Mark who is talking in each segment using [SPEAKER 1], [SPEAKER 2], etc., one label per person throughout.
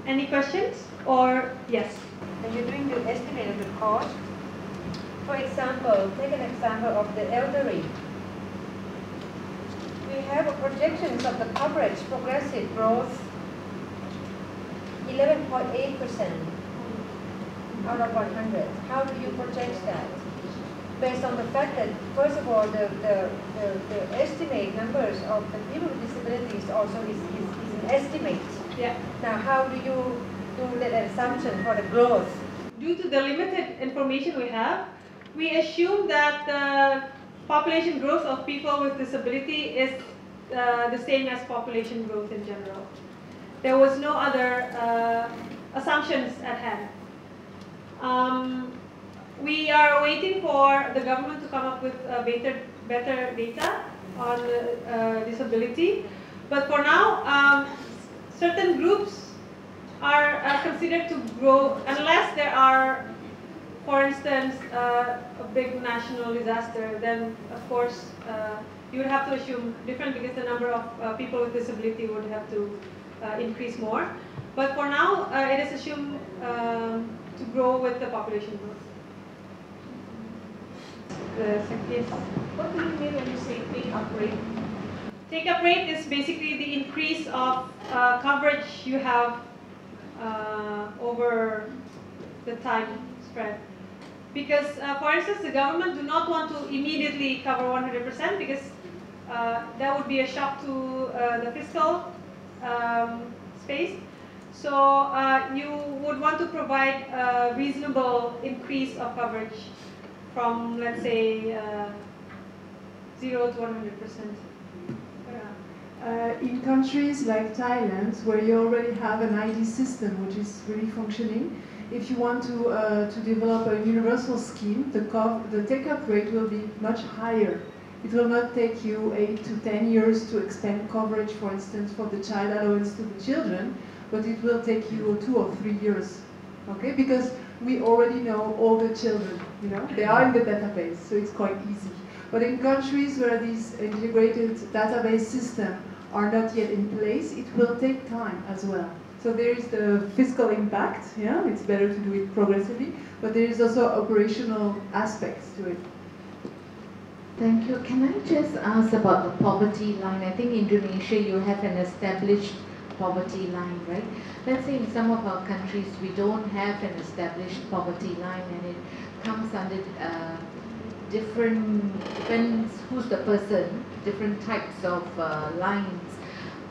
[SPEAKER 1] Any questions? Or yes?
[SPEAKER 2] And you're doing the estimate of the cost. For example, take an example of the elderly. We have a projections of the coverage progressive growth 11.8% out of 100. How do you project that? Based on the fact that, first of all, the estimate numbers of the people with disabilities also is an estimate.
[SPEAKER 1] Yeah.
[SPEAKER 2] Now, how do you do that assumption for the growth?
[SPEAKER 1] Due to the limited information we have, we assume that the population growth of people with disability is the same as population growth in general. There was no other assumptions at hand. We are waiting for the government to come up with better data on disability. But for now, certain groups are considered to grow unless there are, for instance, a big national disaster. Then, of course, you would have to assume different because the number of people with disability would have to increase more. But for now, it is assumed to grow with the population growth. Yes.
[SPEAKER 3] What do you mean when you say take-up rate?
[SPEAKER 1] Take-up rate is basically the increase of coverage you have over the time spread. Because, for instance, the government do not want to immediately cover 100% because that would be a shock to the fiscal space. So you would want to provide a reasonable increase of coverage from, let's say, 0 to 100%.
[SPEAKER 4] In countries like Thailand, where you already have an ID system which is really functioning, if you want to develop a universal scheme, the take-up rate will be much higher. It will not take you 8 to 10 years to expand coverage, for instance, for the child allowance to the children, but it will take you 2 or 3 years, okay? Because we already know all the children, you know, they are in the database, so it's quite easy. But in countries where these integrated database systems are not yet in place, it will take time as well. So there is the fiscal impact, yeah, it's better to do it progressively, but there is also operational aspects to it.
[SPEAKER 3] Thank you. Can I just ask about the poverty line? I think in Indonesia you have an established poverty line, right? Let's say in some of our countries we don't have an established poverty line and it comes under depends who's the person, different types of lines.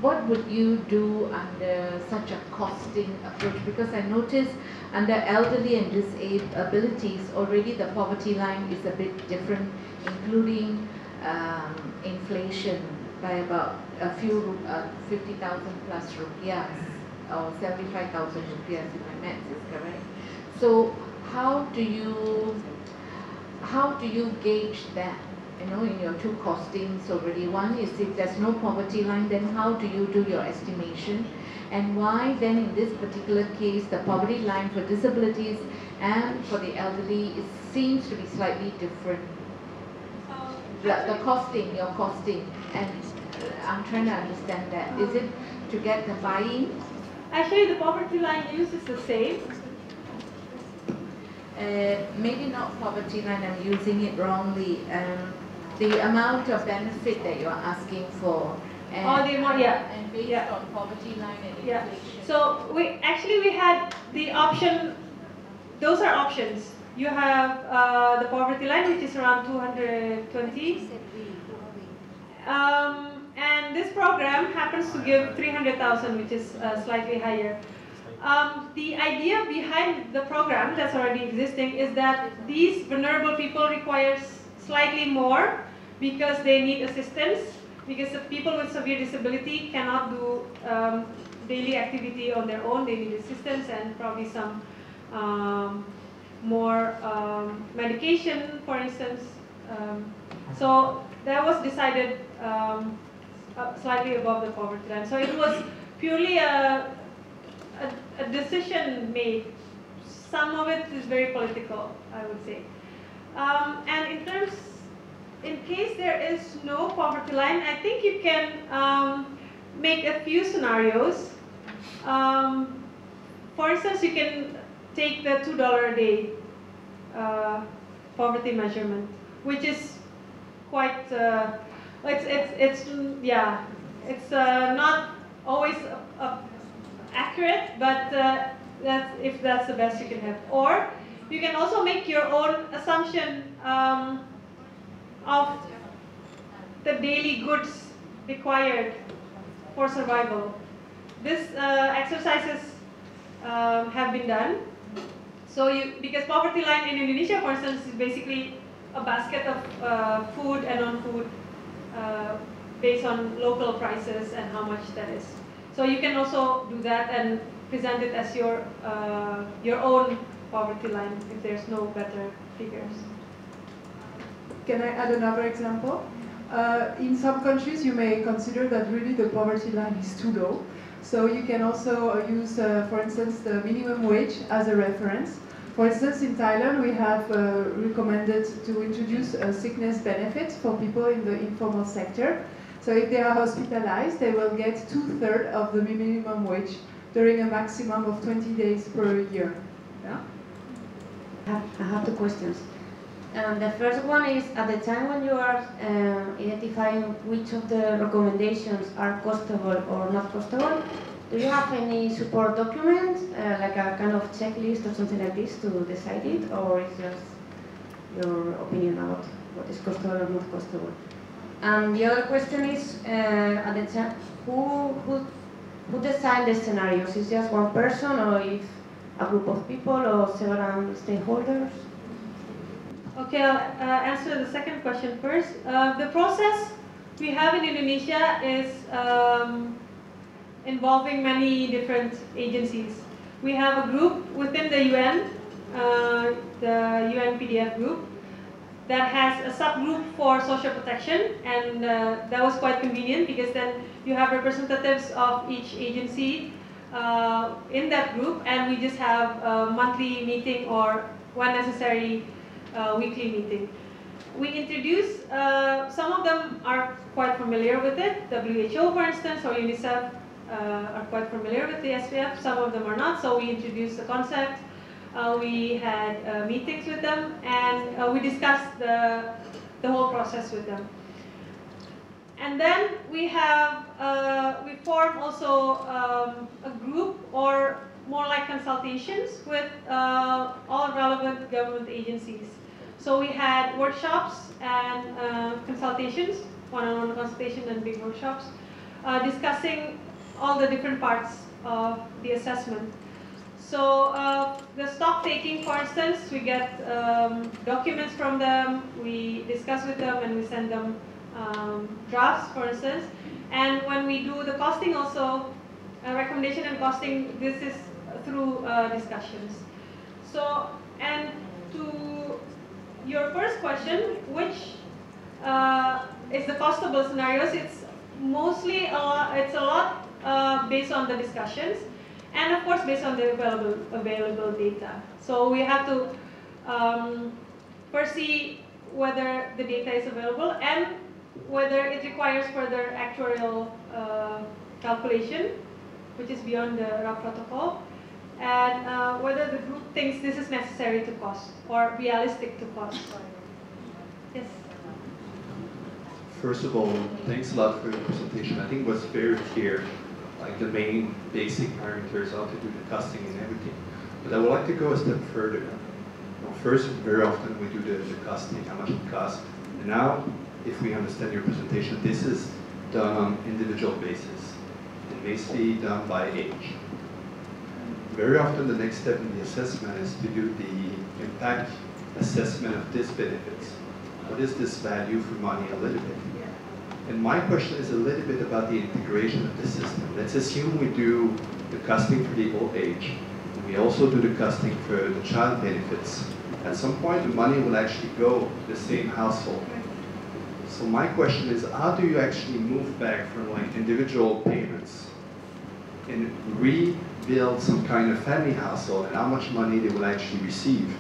[SPEAKER 3] What would you do under such a costing approach? Because I noticed under elderly and disabilities, already the poverty line is a bit different, including inflation by about a few 50,000 plus rupiahs, or 75,000 rupiahs if my math is correct. So how do you gauge that? You know, in your two costings already. One is if there's no poverty line, then how do you do your estimation? And why then in this particular case, the poverty line for disabilities and for the elderly, it seems to be slightly different. The costing, your costing, and I'm trying to understand that. Is it to get the buy-in?
[SPEAKER 1] Actually, the poverty line used is the same.
[SPEAKER 3] Maybe not poverty line, I'm using it wrongly. The amount of benefit that you're asking for. And,
[SPEAKER 1] the amount, yeah.
[SPEAKER 3] And based on poverty line and inflation.
[SPEAKER 1] Yeah. So we had the option, those are options. You have the poverty line, which is around 220. And this program happens to give 300,000, which is slightly higher. The idea behind the program that's already existing is that these vulnerable people require slightly more because they need assistance, because the people with severe disability cannot do daily activity on their own. They need assistance and probably some more medication, for instance. So that was decided slightly above the poverty line. So it was purely a decision made. Some of it is very political, I would say. And in case there is no poverty line, I think you can make a few scenarios. for instance, you can take the $2 a day poverty measurement, which is quite, it's not always accurate, but if that's the best you can have. Or you can also make your own assumption of the daily goods required for survival. This exercises have been done. So because poverty line in Indonesia, for instance, is basically a basket of food and non-food based on local prices and how much that is. So you can also do that and present it as your own poverty line if there's no better figures.
[SPEAKER 4] Can I add another example? In some countries, you may consider that really the poverty line is too low. So you can also use, for instance, the minimum wage as a reference. For instance, in Thailand, we have recommended to introduce a sickness benefit for people in the informal sector. So if they are hospitalized, they will get 2/3 of the minimum wage during a maximum of 20 days per year. Yeah?
[SPEAKER 5] I have two questions. The first one is, at the time when you are identifying which of the recommendations are costable or not costable, do you have any support document, like a kind of checklist or something like this to decide it, or is just your opinion about what is costable or not costable? And the other question is, at the time, who designed the scenarios? Is just one person, or if a group of people, or several stakeholders?
[SPEAKER 1] Okay, I'll answer the second question first. The process we have in Indonesia is involving many different agencies. We have a group within the UN, the UN PDF group, that has a subgroup for social protection, and that was quite convenient because then you have representatives of each agency in that group, and we just have a monthly meeting or when necessary weekly meeting. We introduce, some of them are quite familiar with it, WHO for instance, or UNICEF are quite familiar with the SPF, some of them are not, so we introduced the concept. We had meetings with them, and we discussed the whole process with them. And then we have, we form also a group, or more like consultations with all relevant government agencies. So we had workshops and consultations, one-on-one consultation and big workshops, discussing all the different parts of the assessment. So the stock taking, for instance, we get documents from them, we discuss with them, and we send them drafts, for instance. And when we do the costing also, recommendation and costing, this is through discussions. So, and to your first question, which is the costable scenarios, it's mostly it's a lot based on the discussions, and of course based on the available data. So we have to first see whether the data is available and whether it requires further actuarial calculation, which is beyond the RAP protocol, and whether the group thinks this is necessary to cost or realistic to cost. Yes.
[SPEAKER 6] First of all, thanks a lot for your presentation. I think it was very clear, like the main basic parameters, how to do the costing and everything. But I would like to go a step further. First, very often we do the costing, how much it costs. And now, if we understand your presentation, this is done on individual basis and basically done by age. Very often the next step in the assessment is to do the impact assessment of this benefits. What is this value for money a little bit? And my question is a little bit about the integration of the system. Let's assume we do the costing for the old age. And we also do the costing for the child benefits. At some point the money will actually go to the same household. So my question is, how do you actually move back from like individual payments and rebuild some kind of family household, and how much money they will actually receive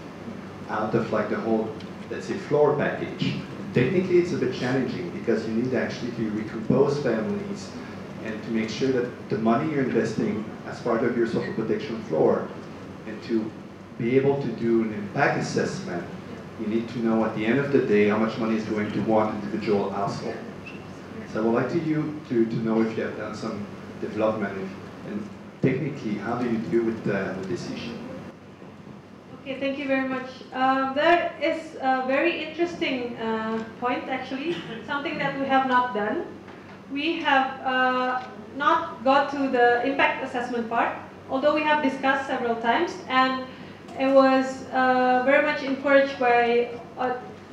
[SPEAKER 6] out of like the whole, let's say, floor package? Technically it's a bit challenging because you need actually to recompose families and to make sure that the money you're investing as part of your social protection floor, and to be able to do an impact assessment, you need to know at the end of the day how much money is going to one individual household. So I would like to know if you have done some development, and technically, how do you deal with this issue?
[SPEAKER 1] Okay, thank you very much. That is a very interesting point, actually, something that we have not done. We have not got to the impact assessment part, although we have discussed several times, and it was very much encouraged by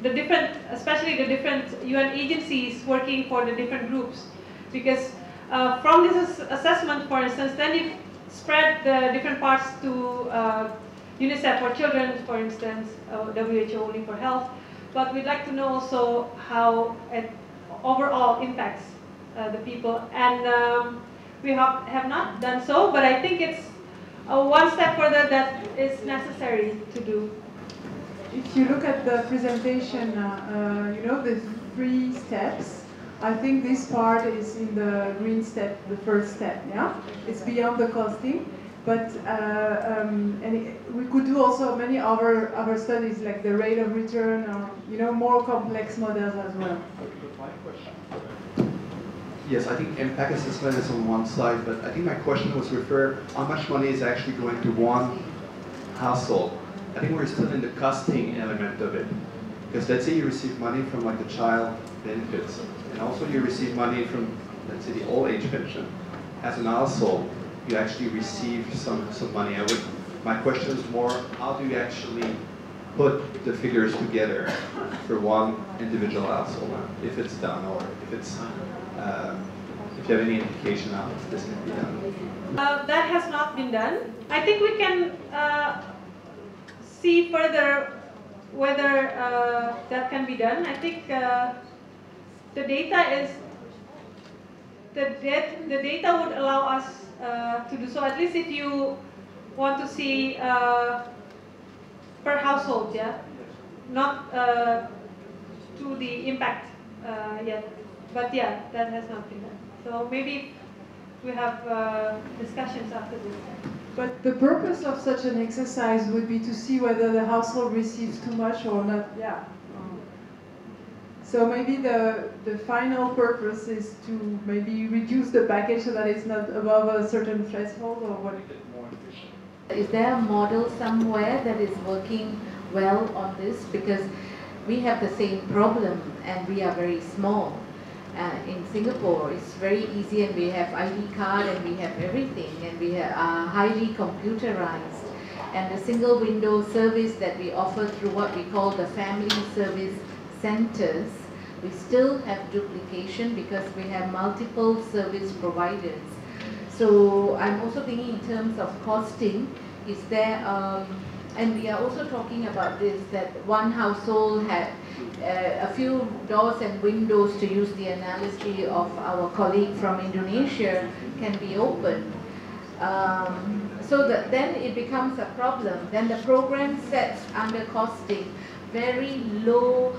[SPEAKER 1] the different, especially the different UN agencies working for the different groups, because from this assessment, for instance, then you spread the different parts to UNICEF for children, for instance, WHO only for health, but we'd like to know also how it overall impacts the people, and we have not done so, but I think it's one step further that is necessary to do.
[SPEAKER 4] If you look at the presentation, you know, the 3 steps, I think this part is in the green step, the first step, yeah? It's beyond the costing, but we could do also many other studies, like the rate of return, or, you know, more complex models as well.
[SPEAKER 6] Yes, I think impact assessment is on one side, but I think my question was how much money is actually going to one household. I think we're still in the costing element of it. Because let's say you receive money from like the child benefits, and also you receive money from, let's say, the old age pension. As an household, you actually receive some money. My question is more, how do you actually put the figures together for one individual household, if it's done, or if it's if you have any indication how this can be done?
[SPEAKER 1] That has not been done. I think we can see further whether that can be done. I think the data would allow us to do so. At least if you want to see per household, yeah, not to the impact yet. But yeah, that has not been done. So maybe we have discussions after this.
[SPEAKER 4] But the purpose of such an exercise would be to see whether the household receives too much or not. Yeah. So maybe the final purpose is to maybe reduce the package so that it's not above a certain threshold, or what?
[SPEAKER 3] Is there a model somewhere that is working well on this? Because we have the same problem and we are very small. In Singapore, it's very easy, and we have ID card and we have everything, and we are highly computerized. And the single window service that we offer through what we call the family service centers, we still have duplication because we have multiple service providers. So I'm also thinking in terms of costing, is there, and we are also talking about this, that one household had a few doors and windows, to use the analogy of our colleague from Indonesia, can be opened. So that then it becomes a problem. Then the program sets under costing very low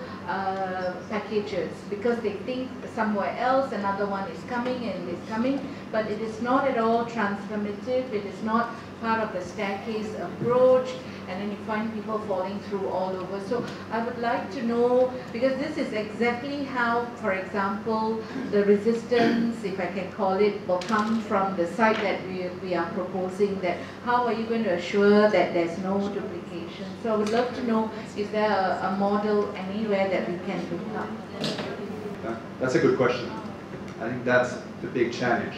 [SPEAKER 3] packages because they think somewhere else another one is coming and is coming, but it is not at all transformative. It is not part of the staircase approach, and then you find people falling through all over. So I would like to know, because this is exactly how, for example, the resistance, if I can call it, will come from the site that we are proposing. That how are you going to assure that there's no duplication? So I would love to know, is there a model anywhere that we can look up?
[SPEAKER 6] That's a good question. I think that's the big challenge,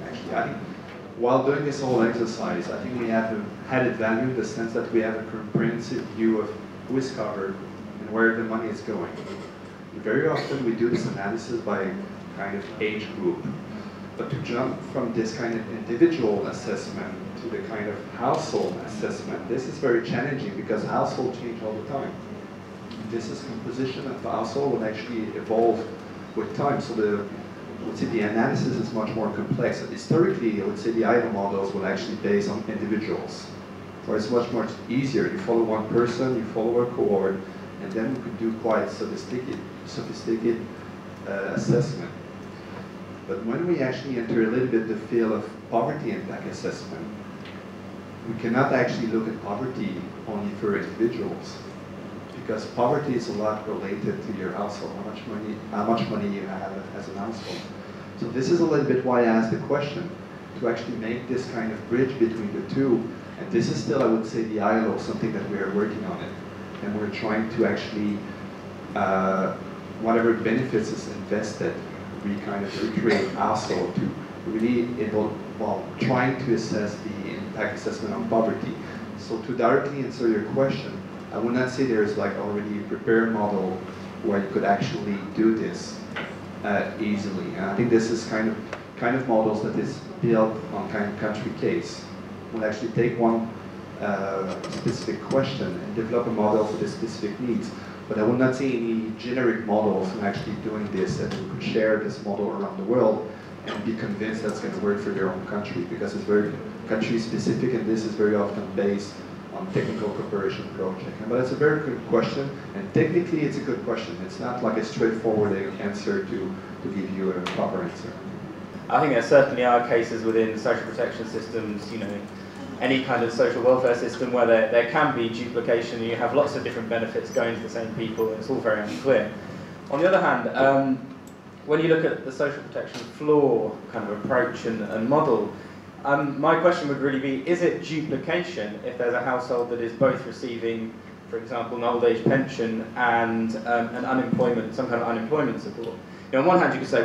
[SPEAKER 6] actually. I think while doing this whole exercise, I think we have an added value in the sense that we have a comprehensive view of who is covered and where the money is going. Very often we do this analysis by kind of age group, but to jump from this kind of individual assessment to the kind of household assessment, this is very challenging because households change all the time. This is composition of the household will actually evolve with time, so I would say the analysis is much more complex. Historically, I would say the IDO models were actually based on individuals. So it's much easier. You follow one person, you follow a cohort, and then you could do quite sophisticated assessment. But when we actually enter a little bit the field of poverty impact assessment, we cannot actually look at poverty only for individuals, because poverty is a lot related to your household, how much money you have as an household. So this is a little bit why I asked the question, to actually make this kind of bridge between the two. And this is still, I would say, the ILO, something that we are working on it. And we're trying to actually, whatever benefits is invested, we kind of recreate household to really trying to assess the impact assessment on poverty. So to directly answer your question, I would not say there's like already a prepared model where you could actually do this easily. And I think this is kind of models that is built on kind of country case. We'll actually take one specific question and develop a model for the specific needs. But I will not see any generic models in actually doing this, and we could share this model around the world and be convinced that's going to work for their own country, because it's very country specific, and this is very often based on technical cooperation project. But it's a very good question, and technically it's a good question. It's not like a straightforward answer to give you a proper answer.
[SPEAKER 7] I think there certainly are cases within social protection systems, you know, any kind of social welfare system where there can be duplication and you have lots of different benefits going to the same people, and it's all very unclear. On the other hand, when you look at the social protection floor kind of approach and model, my question would really be, is it duplication if there's a household that is both receiving, for example, an old age pension and an unemployment, some kind of unemployment support? You know, on one hand you could say,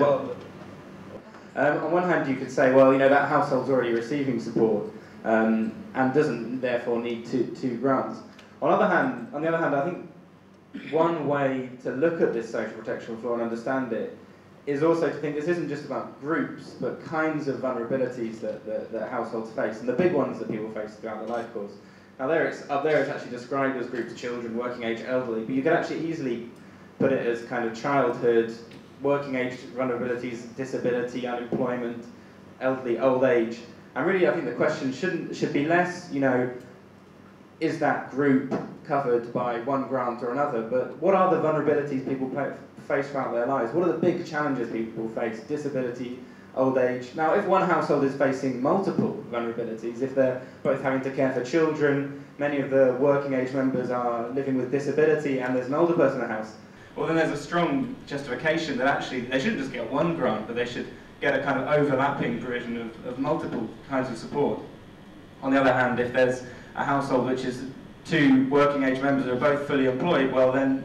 [SPEAKER 7] well, you know, that household's already receiving support and doesn't therefore need two grants. On the other hand, I think one way to look at this social protection floor and understand it is also to think this isn't just about groups, but kinds of vulnerabilities that households face, and the big ones that people face throughout their life course. Now up there it's actually described as groups: children, working age, elderly, but you could actually easily put it as kind of childhood, working age vulnerabilities, disability, unemployment, elderly, old age. And really I think the question should be less, you know, is that group covered by one grant or another, but what are the vulnerabilities people face throughout their lives? What are the big challenges people face? Disability, old age. Now, if one household is facing multiple vulnerabilities, if they're both having to care for children, many of the working age members are living with disability, and there's an older person in the house, well then there's a strong justification that actually they shouldn't just get one grant, but they should get a kind of overlapping provision of multiple kinds of support. On the other hand, if there's a household which is two working age members who are both fully employed, well then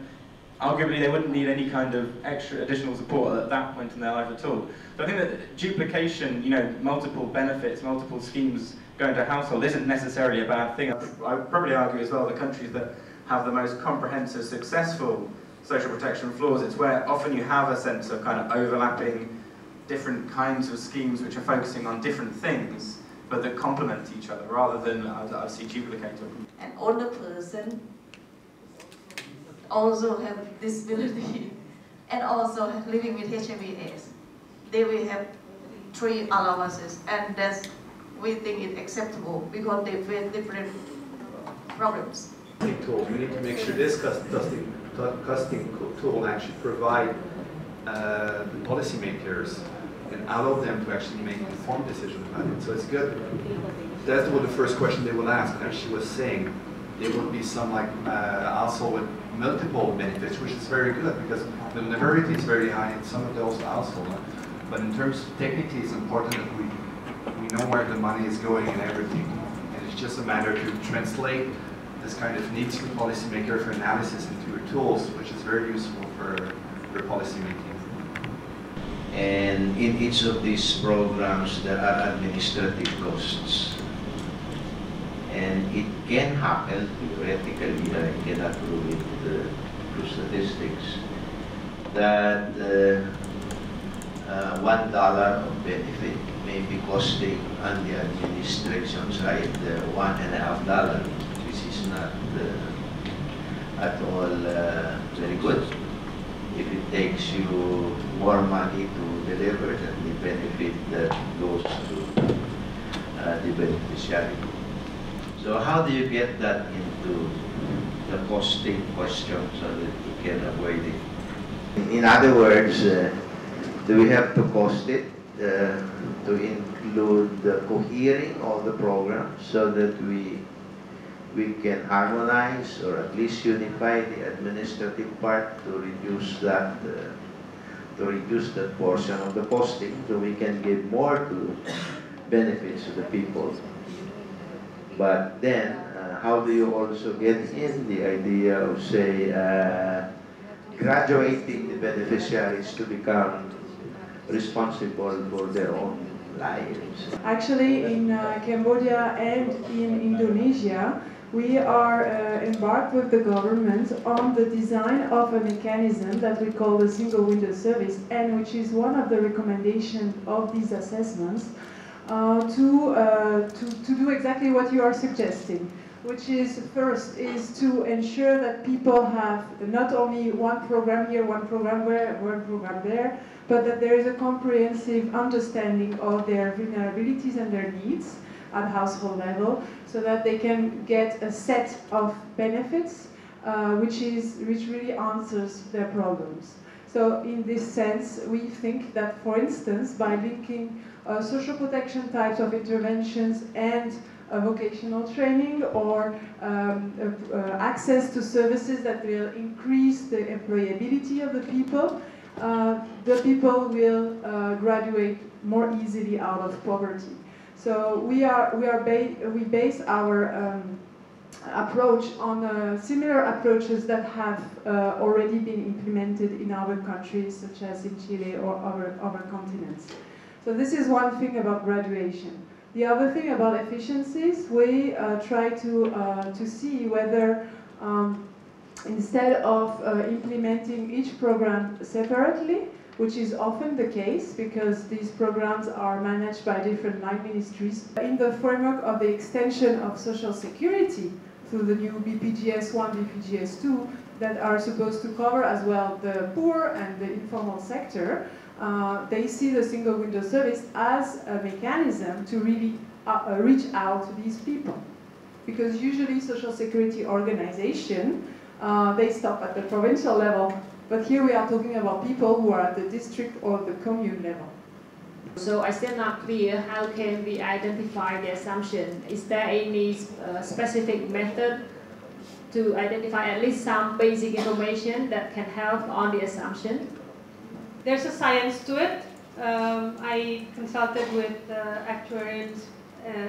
[SPEAKER 7] arguably they wouldn't need any kind of extra additional support at that point in their life at all. So I think that duplication, you know, multiple benefits, multiple schemes going to a household isn't necessarily a bad thing. I would probably argue as well the countries that have the most comprehensive, successful social protection floors, it's where often you have a sense of kind of overlapping different kinds of schemes which are focusing on different things, but that complement each other rather than, I see, duplicate.
[SPEAKER 8] An older person also have disability and also living with HIV/AIDS. They will have 3 allowances, and that's, we think it's acceptable because they face different problems.
[SPEAKER 6] Tool. We need to make sure this costing tool actually provide the policymakers and allow them to actually make informed decisions about it. So it's good. That's what the first question they will ask. As she was saying, there will be some like household with multiple benefits, which is very good because the nativity is very high in some of those households. But in terms of technically, it's important that we know where the money is going and everything. And it's just a matter to translate this kind of needs for policymaker for analysis into your tools, which is very useful for policy making.
[SPEAKER 9] And in each of these programs, there are administrative costs. And it can happen, theoretically, I cannot prove it through statistics, that $1 of benefit may be costing on the administration side $1.50, which is not at all very good. If it takes you more money to deliver than the benefit that goes to the beneficiary. So how do you get that into the costing question so that you can avoid it? In other words, do we have to cost it to include the cohering of the program so that we can harmonize or at least unify the administrative part to reduce that portion of the posting, so we can give more to benefits to the people. But then, how do you also get in the idea of, say, graduating the beneficiaries to become responsible for their own lives?
[SPEAKER 4] Actually, in Cambodia and in Indonesia, we are embarked with the government on the design of a mechanism that we call the single window service, and which is one of the recommendations of these assessments, to do exactly what you are suggesting, which is first is to ensure that people have not only one program here, one program there, one program there, but that there is a comprehensive understanding of their vulnerabilities and their needs at household level, so that they can get a set of benefits which really answers their problems. So in this sense, we think that, for instance, by linking social protection types of interventions and vocational training, or access to services that will increase the employability of the people will graduate more easily out of poverty. So we base our approach on similar approaches that have already been implemented in other countries, such as in Chile or other continents. So this is one thing about graduation. The other thing about efficiencies, we try to see whether instead of implementing each program separately, which is often the case because these programs are managed by different line ministries, in the framework of the extension of social security through the new BPJS 1, BPJS 2, that are supposed to cover as well the poor and the informal sector, they see the single window service as a mechanism to really reach out to these people. Because usually social security organization, they stop at the provincial level, but here we are talking about people who are at the district or the commune level.
[SPEAKER 10] So I still not clear, how can we identify the assumption? Is there any specific method to identify at least some basic information that can help on the assumption?
[SPEAKER 1] There's a science to it. I consulted with actuaries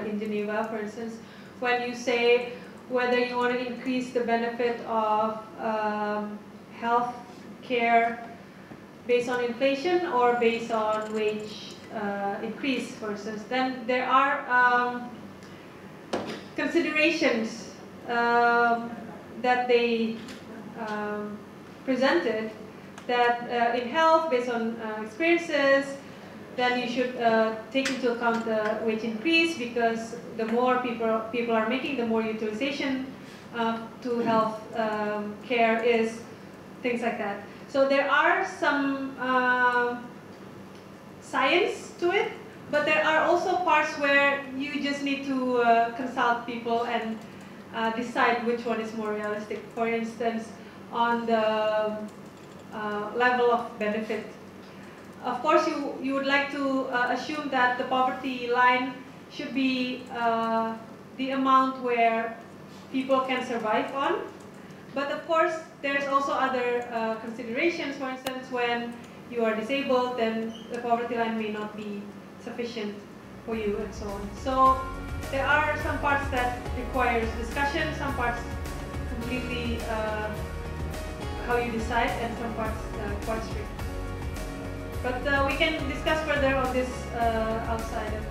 [SPEAKER 1] in Geneva, for instance, when you say whether you want to increase the benefit of health care based on inflation or based on wage increase, for instance, then there are considerations that they presented, that in health, based on experiences, then you should take into account the wage increase, because the more people are making, the more utilization to health care is, things like that. So there are some science to it, but there are also parts where you just need to consult people and decide which one is more realistic. For instance, on the level of benefit. Of course, you would like to assume that the poverty line should be the amount where people can survive on. But of course, there's also other considerations. For instance, when you are disabled, then the poverty line may not be sufficient for you, and so on. So there are some parts that requires discussion, some parts completely how you decide, and some parts quite strict. But we can discuss further on this outside of